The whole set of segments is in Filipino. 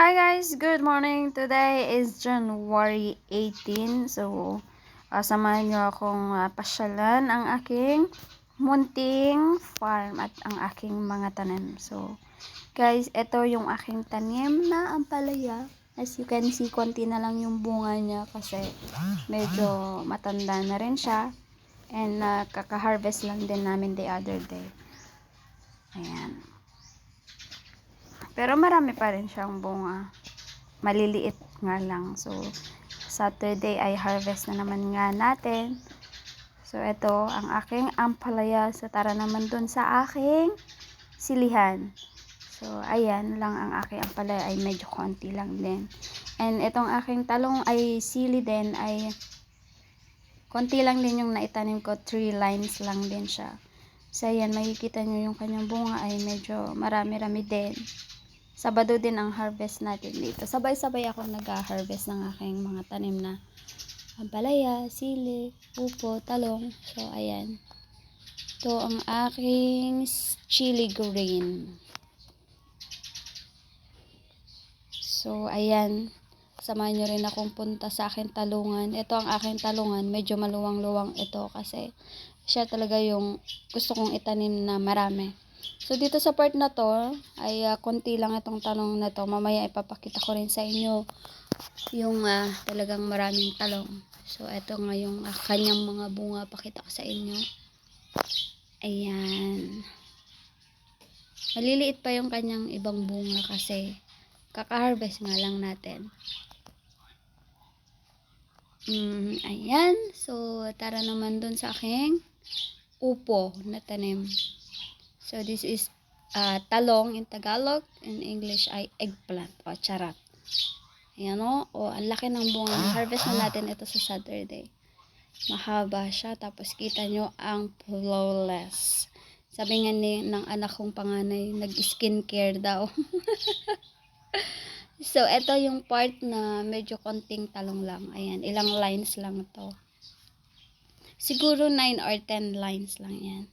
Hi guys, good morning. Today is January 18. So, samahan nyo akong pasyalan ang aking munting farm at ang aking mga tanim. So, guys, ito yung aking tanim na ampalaya. As you can see, konti na lang yung bunga niya kasi medyo matanda na rin siya. And kaka-harvest lang din namin the other day. Ayan. Pero marami pa rin siyang bunga. Maliliit nga lang. So, Saturday ay harvest na naman nga natin. So, ito ang aking ampalaya. So, tara naman dun sa aking silihan. So, ayan lang ang aking ampalaya ay medyo konti lang din. And itong aking talong ay sili din ay konti lang din yung naitanim ko. 3 lines lang din siya. So, ayan, makikita nyo yung kanyang bunga ay medyo marami-rami din. Sabado din ang harvest natin dito. Sabay-sabay ako nag-harvest ng aking mga tanim na ampalaya, sili, upo, talong. So, ayan. Ito ang aking chili green. So, ayan. Samahan nyo rin akong punta sa aking talungan. Ito ang aking talungan. Medyo maluwang-luwang ito kasi siya talaga yung gusto kong itanim na marami. So, dito sa part na to, ay konti lang itong talong na to. Mamaya ipapakita ko rin sa inyo yung talagang maraming talong. So, ito nga yung kanyang mga bunga. Pakita ko sa inyo. Ayan. Maliliit pa yung kanyang ibang bunga kasi kaka-harvest nga lang natin. Ayan. So, tara naman dun sa aking upo na tanim. So, this is talong in Tagalog. In English ay eggplant. O, charot. Ayan o. O, ang laki ng bunga. Harvest na natin ito sa Saturday. Mahaba siya. Tapos, kita nyo ang flawless. Sabi nga ng anak kong panganay, nag-skincare daw. So, ito yung part na medyo konting talong lang. Ayan, ilang lines lang to. Siguro 9 or 10 lines lang yan.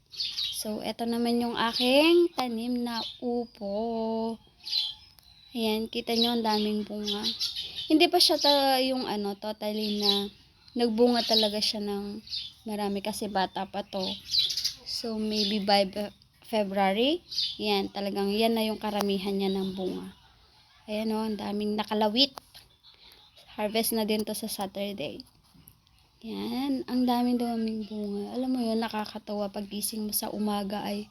So, ito naman yung aking tanim na upo. Ayan, kita nyo ang daming bunga. Hindi pa siya yung totally na nagbunga talaga siya ng marami kasi bata pa to. So, maybe by February, yan, talagang yan na yung karamihan niya ng bunga. Ayan o, ang daming nakalawit. Harvest na din to sa Saturday. Yan, ang daming bunga. Alam mo yun, nakakatawa pag gising mo sa umaga ay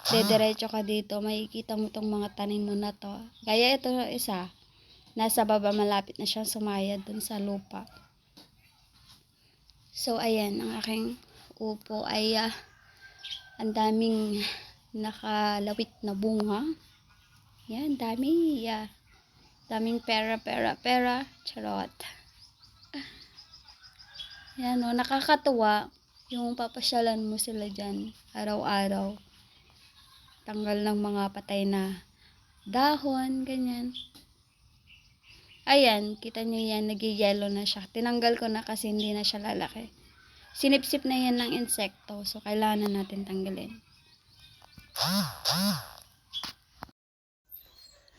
dediretso ka dito, makikita mo tong mga tanim mo na to. Gaya ito isa, nasa baba malapit na siyang sumayad dun sa lupa. So, ayan, ang aking upo ay ang daming nakalawit na bunga. Yan, dami. Daming pera. Charot. Yan o, nakakatuwa yung papasyalan mo sila dyan araw-araw. Tanggal ng mga patay na dahon, ganyan. Ayan, kita nyo yan, nag-yellow na siya. Tinanggal ko na kasi hindi na siya lalaki. Sinipsip na yan ng insekto, so kailangan na natin tanggalin.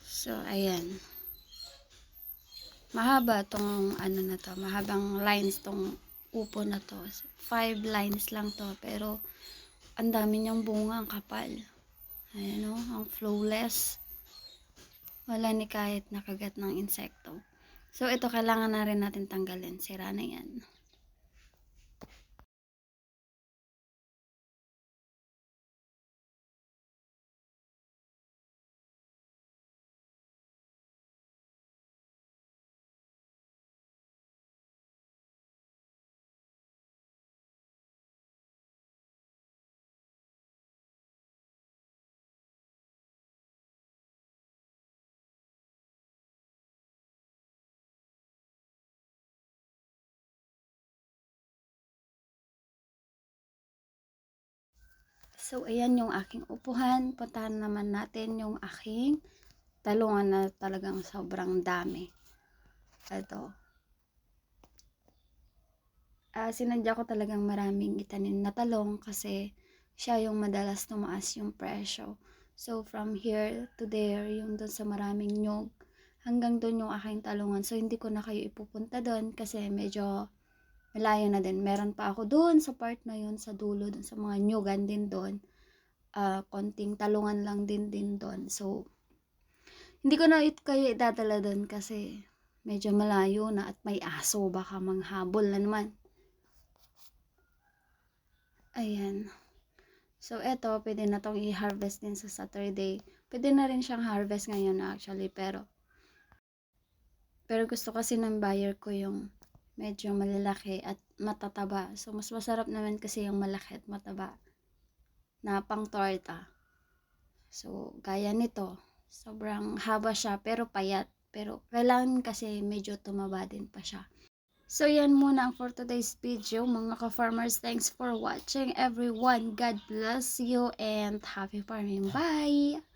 So, ayan. Mahaba tong na to, mahabang lines tong upo na to. 5 lines lang to, pero ang dami niyang bunga, ang kapal. Ayan o, ang flawless. Wala ni kahit nakagat ng insekto. So, ito kailangan na rin natin tanggalin. Sira na yan. So, ayan yung aking upuhan. Puntahan naman natin yung aking talungan na talagang sobrang dami. Ito. Sinadya ko talagang maraming itanim na talong kasi siya yung madalas tumaas yung presyo. So, from here to there, yung dun sa maraming nyog, hanggang doon yung aking talungan. So, hindi ko na kayo ipupunta doon kasi medyo malayo na din. Meron pa ako doon sa part na yun, sa dulo, doon sa mga nyugan din doon. Konting talungan lang din doon. So, hindi ko na kayo idadala doon kasi medyo malayo na at may aso, baka manghabol na naman. Ayan. So, eto, pwede na tong i-harvest din sa Saturday. Pwede na rin siyang harvest ngayon actually, pero gusto kasi ng buyer ko yung medyo malalaki at matataba. So, mas masarap naman kasi yung malaki at mataba na pang torta. So, gaya nito, sobrang haba siya pero payat. Pero kailangan kasi medyo tumaba din pa siya. So, yan muna for today's video, mga ka-farmers. Thanks for watching, everyone. God bless you and happy farming. Bye!